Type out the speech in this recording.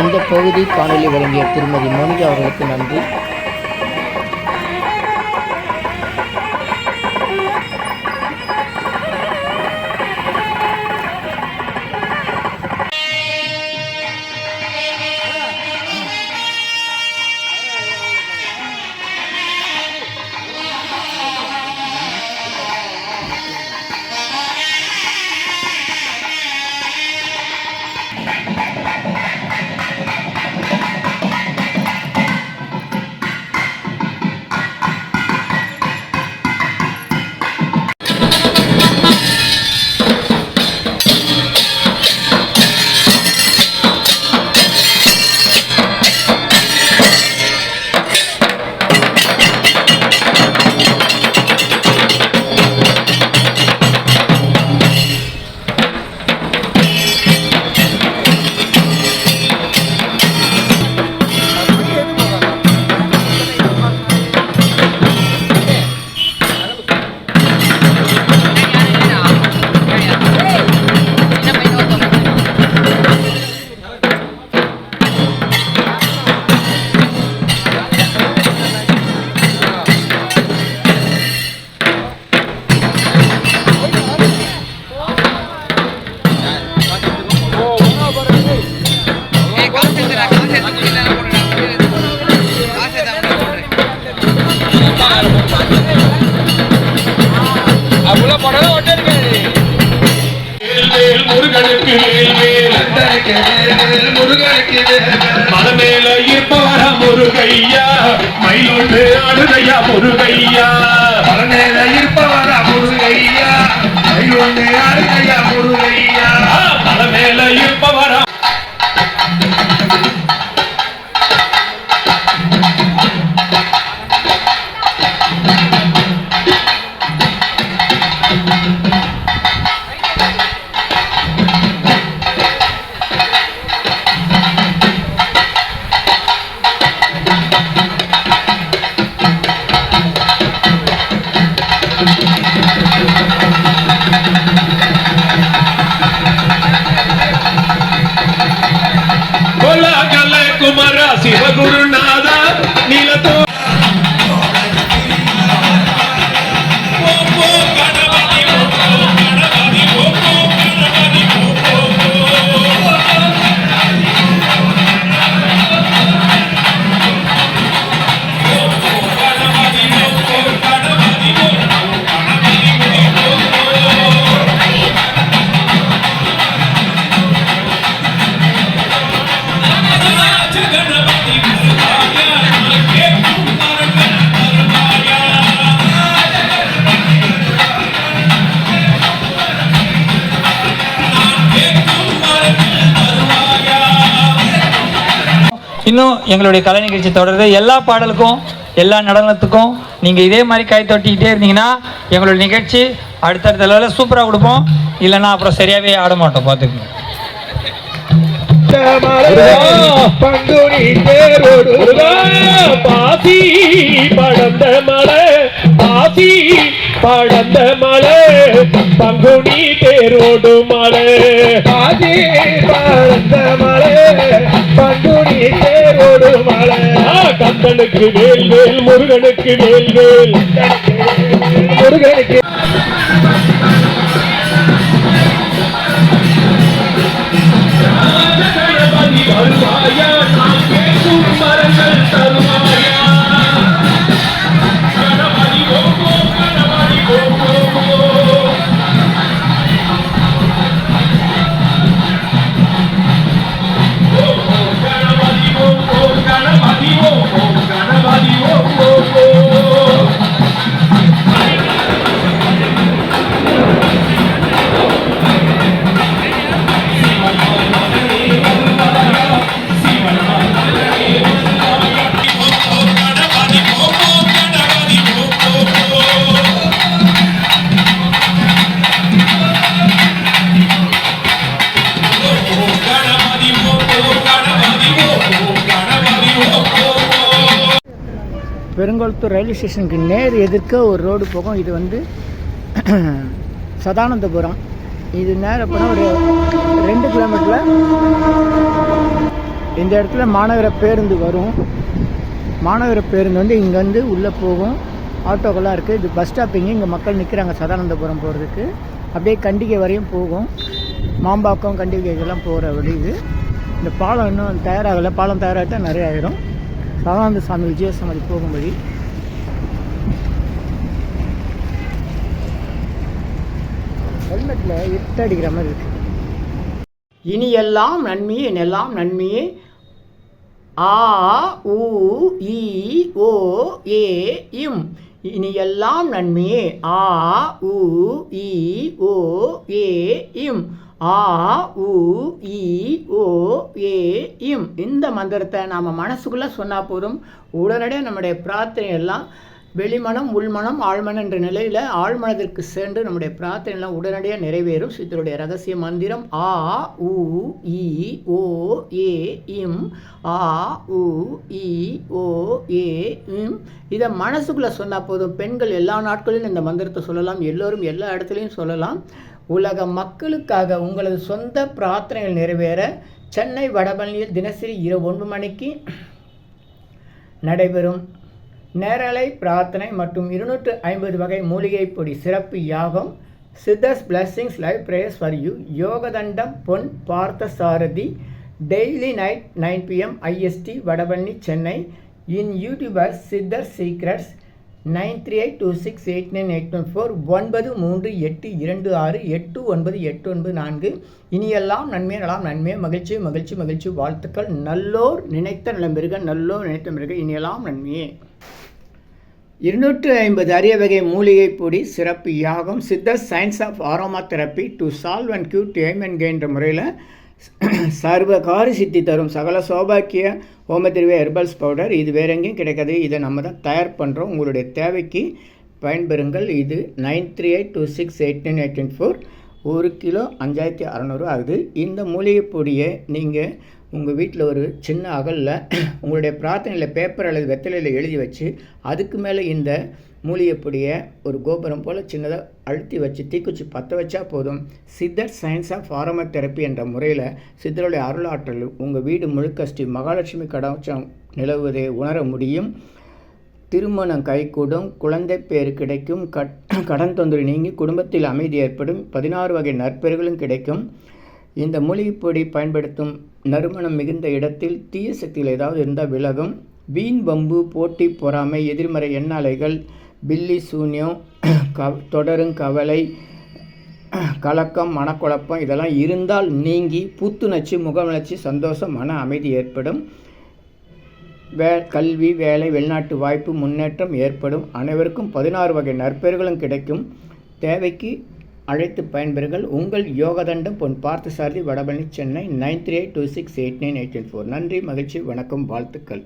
இந்த பகுதி காணொலி வழங்கிய திருமதி மோனிகா அவர்களுக்கு நன்றி. மலமேல இருப்பவர முருகையா மயிலொன்று ஆடுதையா முருகையா மலமேல இருப்பவர முருகையா மயிலொன்று ஆடுதையா முருகையா மலமேல இருப்பவர குமரா சிவகுருநாதா நீலத்தோ இன்னும் எங்களுடைய கலை நிகழ்ச்சி தொடருது. எல்லா பாடலுக்கும் எல்லா நடனத்துக்கும் நீங்கள் இதே மாதிரி கை தொட்டிக்கிட்டே இருந்தீங்கன்னா எங்களுடைய நிகழ்ச்சி அடுத்தடுத்த லெவலில் சூப்பராக கொடுப்போம். இல்லைன்னா அப்புறம் சரியாகவே ஆட மாட்டோம். பார்த்துக்கோங்க. பங்குனி தேரோடு பாசி படந்த மலை பாசி படந்த மலை பங்குனி தேரோடு மலை பாசி படந்த மலை பங்குனி தேரோடு மலை கந்தனுக்கு வேல் வேல் முருகனுக்கு வேல் வேல் முருகனுக்கு வருவாயா நாம் கேட்கும் மரங்கள் தருவாயா கணபதி ஓகோ கணபதி ஓகோ கணபதி ஓகோ கணபதி ஓகோ கணபதி ஓகோ பெருங்கொளத்தூர் ரயில்வே ஸ்டேஷனுக்கு நேர் எதிர்க்க ஒரு ரோடு போகும். இது வந்து சதானந்தபுரம். இது நேரம் போனால் ஒரு 2 கிலோமீட்டரில் இந்த இடத்துல மாநகர பேருந்து வரும். மாநகர பேருந்து வந்து இங்கேருந்து உள்ளே போகும். ஆட்டோக்கெல்லாம் இருக்குது. இது பஸ் ஸ்டாப்பிங்க. இங்கே மக்கள் நிற்கிறாங்க சதானந்தபுரம் போகிறதுக்கு. அப்படியே கண்டிகை வரையும் போகும். மாம்பாக்கம் கண்டிகைக்கெல்லாம் போகிற வழி இது. இந்த பாலம் இன்னும் தயாராகலை. பாலம் தயாராகிட்டா நிறைய ஆயிரும். சதானந்த சாமி விஜயசமாதி போகும் வழி. ஹெல்மெட்டில் இருட்டடிக்கிற மாதிரி இருக்குது. இனி எல்லாம் நன்மையே எல்லாம் நன்மையே. ஆ உ இ ஓ ஏ இம். இனி எல்லாம் நன்மையே. ஆ உ இ ஓ ஏ இம். ஆ உ இ ஓ ஏ இம். இந்த மந்திரத்தை நாம் மனசுக்குள்ளே சொன்னால் போதும். உடனடியாக நம்முடைய பிரார்த்தனை எல்லாம் வெளிமனம் உள்மனம் ஆழ்மனம் என்ற நிலையில் ஆழ்மனத்திற்கு சென்று நம்முடைய பிரார்த்தனைலாம் உடனடியாக நிறைவேறும். சித்தருடைய ரகசிய மந்திரம் ஆ உ இ ஓ ஏ இம். ஆ உ இ ஓ ஏ இம். இதை மனசுக்குள்ளே சொன்னால் போதும். பெண்கள் எல்லா நாட்களிலும் இந்த மந்திரத்தை சொல்லலாம். எல்லோரும் எல்லா இடத்துலையும் சொல்லலாம். உலக மக்களுக்காக உங்களது சொந்த பிரார்த்தனைகள் நிறைவேற சென்னை வடபழனியில் தினசரி இரவு 9 மணிக்கு நடைபெறும் நேரலை பிரார்த்தனை மற்றும் 250 வகை மூலிகை பொடி சிறப்பு யாகம். Siddhars blessings live prayers for you. யோகதண்டம் Pon Parthasarathy. Daily night 9 PM IST Vadapalani Chennai. In YouTubers Siddhar secrets 9382689814 9382689894. இனியெல்லாம் நன்மை நலாம் நன்மை மகிழ்ச்சி மகிழ்ச்சி மகிழ்ச்சி வாழ்த்துக்கள். நல்லோர் நினைத்த நலம் பெருக. நல்லோர் நினைத்த பெருக. இனியெல்லாம் நன்மையே. 250 அரிய வகை மூலிகை பொடி சிறப்பு யாகம். சித்தர் science of aroma therapy to solve and cure to aim and gain என்ற முறையில் சர்வகாரி சித்தி தரும் சகல சௌபாக்கிய ஹோமதிரிவே ஹெர்பல்ஸ் பவுடர். இது வேற எங்கேயும் கிடைக்காது. இதை நம்ம தான் தயார் பண்ணுறோம். உங்களுடைய தேவைக்கு பயன்பெறுங்கள். இது 9382689814. 1 கிலோ 5600 ஆகுது. இந்த மூலிகை பொடியை நீங்கள் உங்கள் வீட்டில் ஒரு சின்ன அகலில் உங்களுடைய பிரார்த்தனையில் பேப்பர் அல்லது வெத்தலையில் எழுதி வச்சு அதுக்கு மேலே இந்த மூலிகை பொடியை ஒரு கோபுரம் போல் சின்னதாக அழுத்தி வச்சு தீக்குச்சி பற்ற வச்சா போதும். சித்தர் சயின்ஸ் ஆஃப் ஆரோமா தெரப்பி என்ற முறையில் சித்தருடைய அருளாற்றல் உங்கள் வீடு முழுக்க ஸ்ரீ மகாலட்சுமி கடாட்சம் நிலவுவதை உணர முடியும். திருமணம் கைகூடும். குழந்தை பேர் கிடைக்கும். கடன் தொந்தரவு நீங்கி குடும்பத்தில் அமைதி ஏற்படும். 16 வகை நற்பெயர்களும் கிடைக்கும். இந்த மூலிகைப்பொடி பயன்படுத்தும் நறுமணம் மிகுந்த இடத்தில் தீய சக்திகள் ஏதாவது இருந்தால் விலகும். வீண் வம்பு போட்டி பொறாமை எதிர்மறை எண்ணாலைகள் பில்லி சூன்யம் தொடரும் கவலை கலக்கம் மனக்குழப்பம் இதெல்லாம் இருந்தால் நீங்கி புத்துணர்ச்சி முகவளர்ச்சி சந்தோஷம் மன அமைதி ஏற்படும். கல்வி வேலை வெளிநாட்டு வாய்ப்பு முன்னேற்றம் ஏற்படும். அனைவருக்கும் 16 வகை நற்பெயர்களும் கிடைக்கும். தேவைக்கு அழைத்து பயன்பெறுங்கள். உங்கள் யோகதண்டம் பொன் பார்த்த சாரதி வடபழனி சென்னை 9382689814. நன்றி மகிழ்ச்சி வணக்கம் வாழ்த்துக்கள்.